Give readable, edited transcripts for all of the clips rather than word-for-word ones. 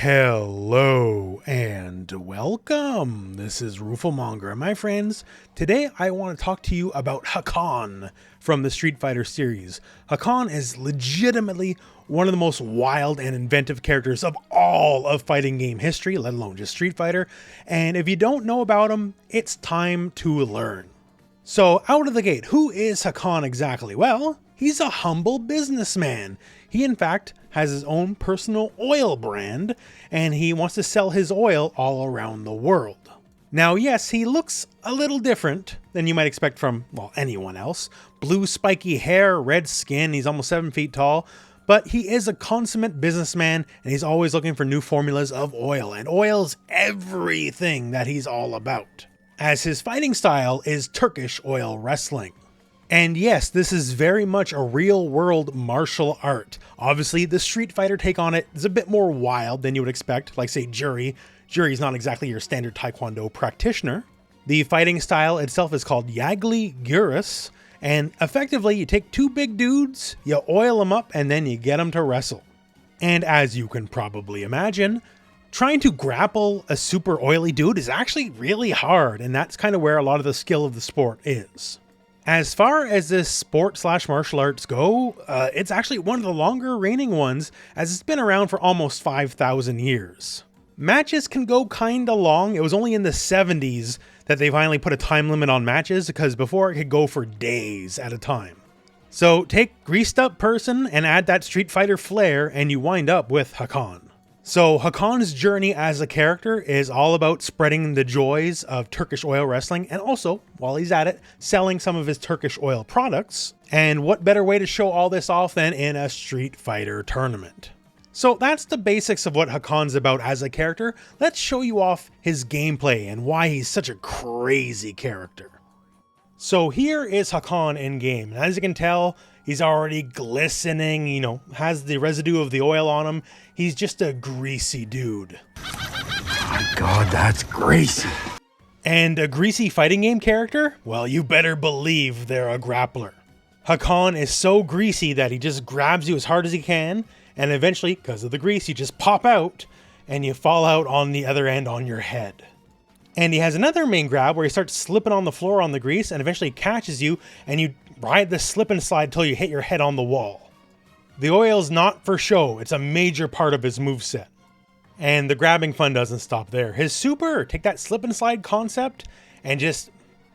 Hello and welcome. This is Rooflemonger, and my friends, today I want to talk to you about Hakan from the Street Fighter series. Hakan is legitimately one of the most wild and inventive characters of all of fighting game history, let alone just Street Fighter, and if you don't know about him, it's time to learn. So out of the gate, who is Hakan exactly? Well, he's a humble businessman. He in fact has his own personal oil brand, and he wants to sell his oil all around the world. Now yes, he looks a little different than you might expect from, well, anyone else. Blue spiky hair, red skin, he's almost 7 feet tall, but he is a consummate businessman, and he's always looking for new formulas of oil, and oil's everything that he's all about, as his fighting style is Turkish oil wrestling. And yes, this is very much a real-world martial art. Obviously, the Street Fighter take on it is a bit more wild than you would expect, like say Juri. Juri's not exactly your standard Taekwondo practitioner. The fighting style itself is called Yagli Gurus, and effectively you take two big dudes, you oil them up, and then you get them to wrestle. And as you can probably imagine, trying to grapple a super oily dude is actually really hard, and that's kind of where a lot of the skill of the sport is. As far as this sport/martial arts go, it's actually one of the longer reigning ones, as it's been around for almost 5,000 years. Matches can go kinda long. It was only in the 70s that they finally put a time limit on matches, because before it could go for days at a time. So take greased up person and add that Street Fighter flair, and you wind up with Hakan. So Hakan's journey as a character is all about spreading the joys of Turkish oil wrestling, and also, while he's at it, selling some of his Turkish oil products. And what better way to show all this off than in a Street Fighter tournament? So that's the basics of what Hakan's about as a character. Let's show you off his gameplay and why he's such a crazy character. So here is Hakan in game, and as you can tell, he's already glistening, has the residue of the oil on him. He's just a greasy dude. My God, that's greasy. And a greasy fighting game character? Well, you better believe they're a grappler. Hakan is so greasy that he just grabs you as hard as he can, and eventually, because of the grease, you just pop out, and you fall out on the other end on your head. And he has another main grab where he starts slipping on the floor on the grease and eventually catches you, and you ride the slip and slide till you hit your head on the wall. The oil's not for show, it's a major part of his moveset. And the grabbing fun doesn't stop there. His super, take that slip and slide concept and just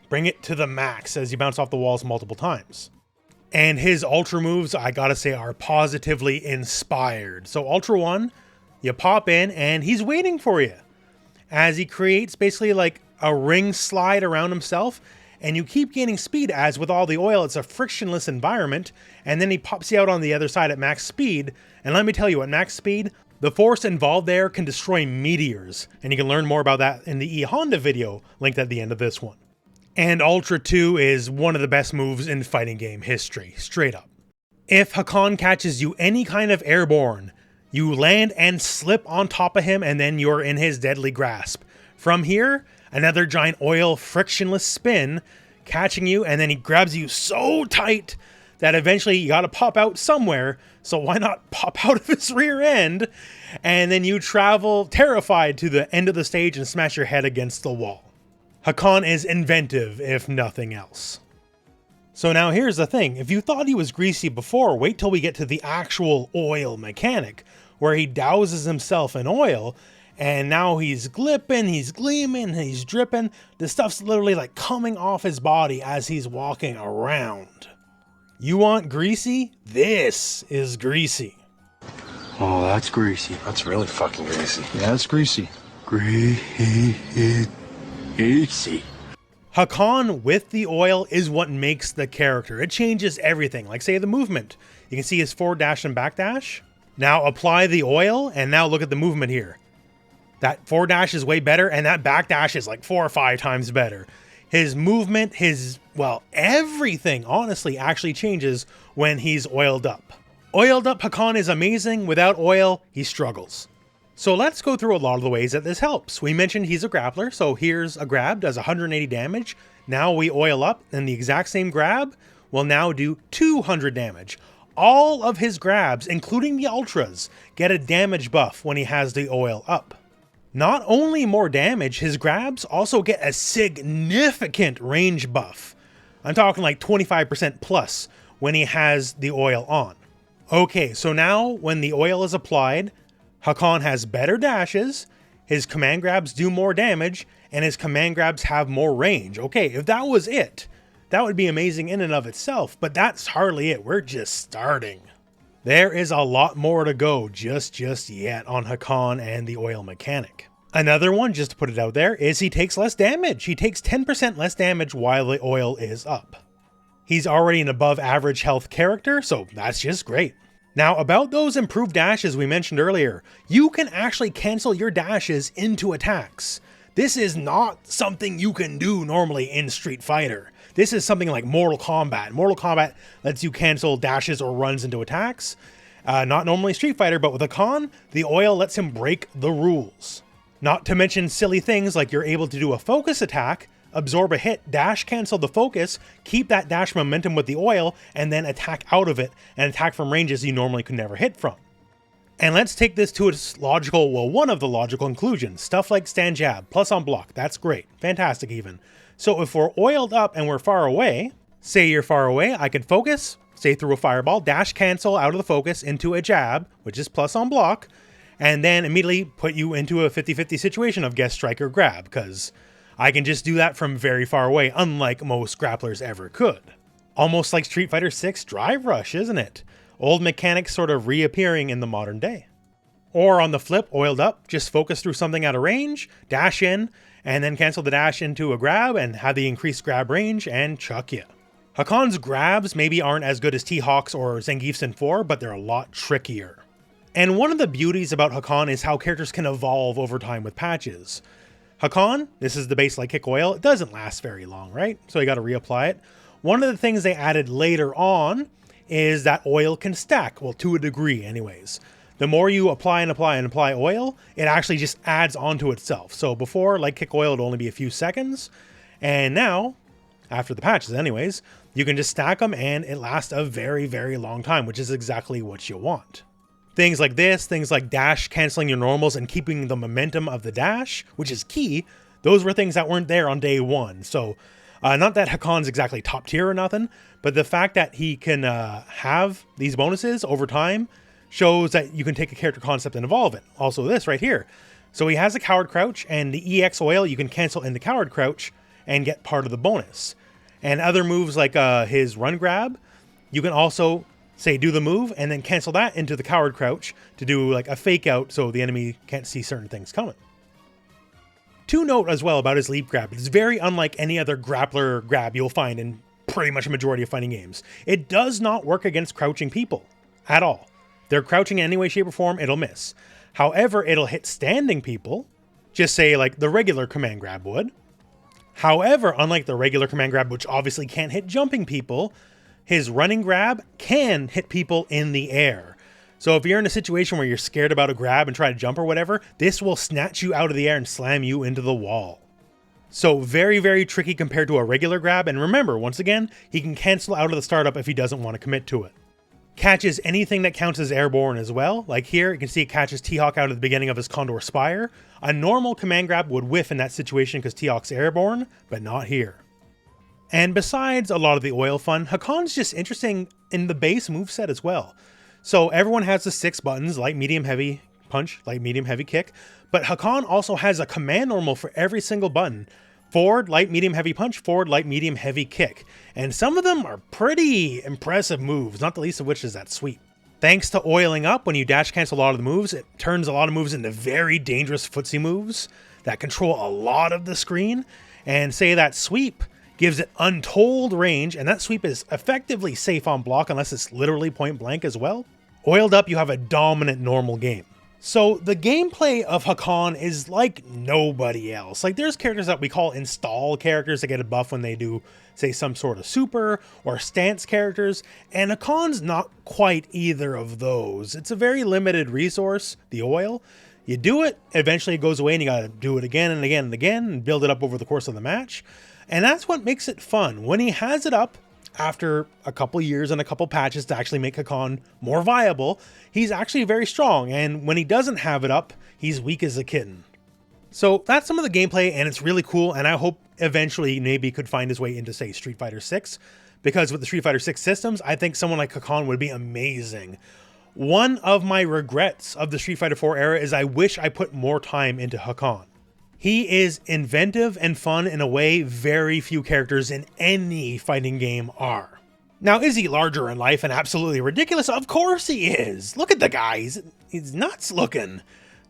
bring it to the max as you bounce off the walls multiple times. And his ultra moves, I gotta say, are positively inspired. So Ultra 1, you pop in and he's waiting for you, as he creates basically like a ring slide around himself, and you keep gaining speed, as with all the oil, it's a frictionless environment, and then he pops you out on the other side at max speed, and let me tell you, at max speed, the force involved there can destroy meteors, and you can learn more about that in the E-Honda video linked at the end of this one. And Ultra 2 is one of the best moves in fighting game history, straight up. If Hakan catches you any kind of airborne, you land and slip on top of him, and then you're in his deadly grasp. From here, another giant oil frictionless spin, catching you, and then he grabs you so tight that eventually you gotta pop out somewhere, so why not pop out of his rear end, and then you travel terrified to the end of the stage and smash your head against the wall. Hakan is inventive, if nothing else. So now here's the thing, if you thought he was greasy before, wait till we get to the actual oil mechanic, where he douses himself in oil, and now he's glipping, he's gleaming, he's dripping. The stuff's literally like coming off his body as he's walking around. You want greasy? This is greasy. Oh, that's greasy. That's really fucking greasy. Yeah, it's greasy. Greasy. Hakan with the oil is what makes the character. It changes everything, like say the movement. You can see his forward dash and back dash. Now apply the oil, and now look at the movement here. That forward dash is way better, and that back dash is like 4 or 5 times better. His movement, everything, honestly, actually changes when he's oiled up. Oiled up Hakan is amazing. Without oil, he struggles. So let's go through a lot of the ways that this helps. We mentioned he's a grappler, so here's a grab, does 180 damage. Now we oil up, and the exact same grab will now do 200 damage. All of his grabs, including the ultras, get a damage buff when he has the oil up. Not only more damage, his grabs also get a significant range buff. I'm talking like 25% plus when he has the oil on. Okay, so now when the oil is applied, Hakan has better dashes, his command grabs do more damage, and his command grabs have more range. Okay, if that was it, that would be amazing in and of itself, but that's hardly it. We're just starting. There is a lot more to go just yet on Hakan and the oil mechanic. Another one, just to put it out there, is he takes less damage. He takes 10% less damage while the oil is up. He's already an above average health character, so that's just great. Now, about those improved dashes we mentioned earlier, you can actually cancel your dashes into attacks. This is not something you can do normally in Street Fighter. This is something like Mortal Kombat. Mortal Kombat lets you cancel dashes or runs into attacks. Not normally Street Fighter, but with Hakan, the oil lets him break the rules. Not to mention silly things like you're able to do a focus attack, absorb a hit, dash cancel the focus, keep that dash momentum with the oil, and then attack out of it and attack from ranges you normally could never hit from. And let's take this to its logical, well, one of the logical conclusions. Stuff like stand jab, plus on block, that's great, fantastic even. So if we're oiled up and we're far away, say you're far away, I could focus, say through a fireball, dash cancel out of the focus into a jab, which is plus on block, and then immediately put you into a 50-50 situation of guess strike or grab, because I can just do that from very far away, unlike most grapplers ever could. Almost like Street Fighter 6 Drive Rush, isn't it? Old mechanics sort of reappearing in the modern day. Or on the flip, oiled up, just focus through something out of range, dash in, and then cancel the dash into a grab and have the increased grab range and chuck ya. Hakan's grabs maybe aren't as good as T-Hawk's or Zangief's in 4, but they're a lot trickier. And one of the beauties about Hakan is how characters can evolve over time with patches. Hakan, this is the base light kick oil, it doesn't last very long, right? So you gotta reapply it. One of the things they added later on is that oil can stack, well, to a degree anyways. The more you apply and apply and apply oil, it actually just adds onto itself. So before, light kick oil would only be a few seconds, and now, after the patches anyways, you can just stack them and it lasts a very, very long time, which is exactly what you want. Things like this, things like dash canceling your normals and keeping the momentum of the dash, which is key, those were things that weren't there on day one. So not that Hakan's exactly top tier or nothing, but the fact that he can have these bonuses over time shows that you can take a character concept and evolve it. Also this right here. So he has a coward crouch, and the EX oil you can cancel in the coward crouch and get part of the bonus. And other moves like his run grab, you can also say do the move and then cancel that into the coward crouch to do like a fake out so the enemy can't see certain things coming. To note as well about his leap grab, it's very unlike any other grappler grab you'll find in pretty much a majority of fighting games. It does not work against crouching people at all. They're crouching in any way, shape, or form, it'll miss. However, it'll hit standing people, just say like the regular command grab would. However, unlike the regular command grab, which obviously can't hit jumping people, his running grab can hit people in the air. So if you're in a situation where you're scared about a grab and try to jump or whatever, this will snatch you out of the air and slam you into the wall. So very, very tricky compared to a regular grab. And remember, once again, he can cancel out of the startup if he doesn't want to commit to it. Catches anything that counts as airborne as well. Like here, you can see it catches T-Hawk out at the beginning of his Condor Spire. A normal command grab would whiff in that situation because T-Hawk's airborne, but not here. And besides a lot of the oil fun, Hakan's just interesting in the base moveset as well. So everyone has the 6 buttons, light, medium, heavy punch, light, medium, heavy kick. But Hakan also has a command normal for every single button. Forward, light, medium, heavy punch, forward, light, medium, heavy kick. And some of them are pretty impressive moves, not the least of which is that sweep. Thanks to oiling up, when you dash cancel a lot of the moves, it turns a lot of moves into very dangerous footsie moves that control a lot of the screen. And say that sweep gives it untold range, and that sweep is effectively safe on block unless it's literally point blank as well. Oiled up, you have a dominant normal game. So the gameplay of Hakan is like nobody else. Like there's characters that we call install characters that get a buff when they do, say, some sort of super, or stance characters, and Hakan's not quite either of those. It's a very limited resource, the oil. You do it, eventually it goes away and you gotta do it again and again and again and build it up over the course of the match. And that's what makes it fun. When he has it up, after a couple years and a couple patches to actually make Hakan more viable, he's actually very strong, and when he doesn't have it up, he's weak as a kitten. So that's some of the gameplay, and it's really cool, and I hope eventually maybe he could find his way into, say, Street Fighter 6, because with the Street Fighter 6 systems, I think someone like Hakan would be amazing. One of my regrets of the Street Fighter 4 era is I wish I put more time into Hakan. He is inventive and fun in a way very few characters in any fighting game are. Now, is he larger in life and absolutely ridiculous? Of course he is! Look at the guy, he's nuts looking.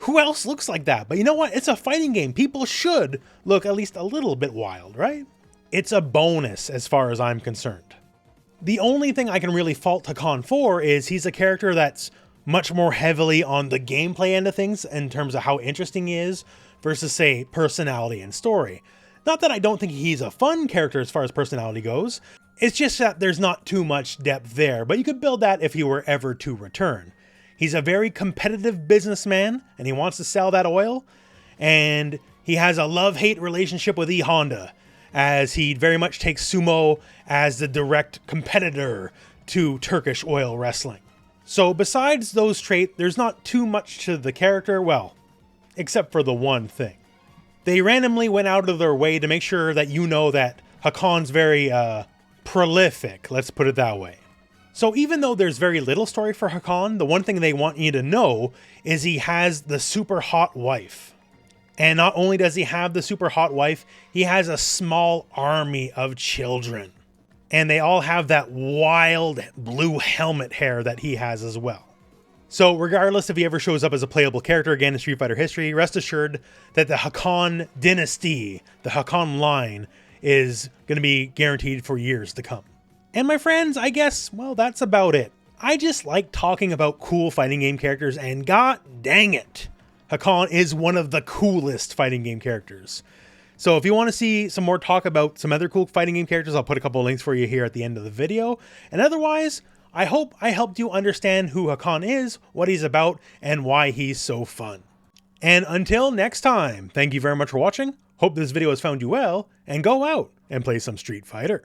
Who else looks like that? But you know what? It's a fighting game. People should look at least a little bit wild, right? It's a bonus as far as I'm concerned. The only thing I can really fault Hakan for is he's a character that's much more heavily on the gameplay end of things in terms of how interesting he is versus, say, personality and story. Not that I don't think he's a fun character as far as personality goes, it's just that there's not too much depth there, but you could build that if he were ever to return. He's a very competitive businessman, and he wants to sell that oil, and he has a love-hate relationship with E Honda, as he very much takes sumo as the direct competitor to Turkish oil wrestling. So besides those traits, there's not too much to the character, well, except for the one thing. They randomly went out of their way to make sure that you know that Hakan's very prolific, let's put it that way. So even though there's very little story for Hakan, the one thing they want you to know is he has the super hot wife. And not only does he have the super hot wife, he has a small army of children. And they all have that wild blue helmet hair that he has as well. So regardless if he ever shows up as a playable character again in Street Fighter history, rest assured that the Hakan dynasty, the Hakan line, is going to be guaranteed for years to come. And my friends, I guess, well, that's about it. I just like talking about cool fighting game characters, and god dang it, Hakan is one of the coolest fighting game characters. So if you want to see some more talk about some other cool fighting game characters, I'll put a couple of links for you here at the end of the video. And otherwise, I hope I helped you understand who Hakan is, what he's about, and why he's so fun. And until next time, thank you very much for watching. Hope this video has found you well, and go out and play some Street Fighter.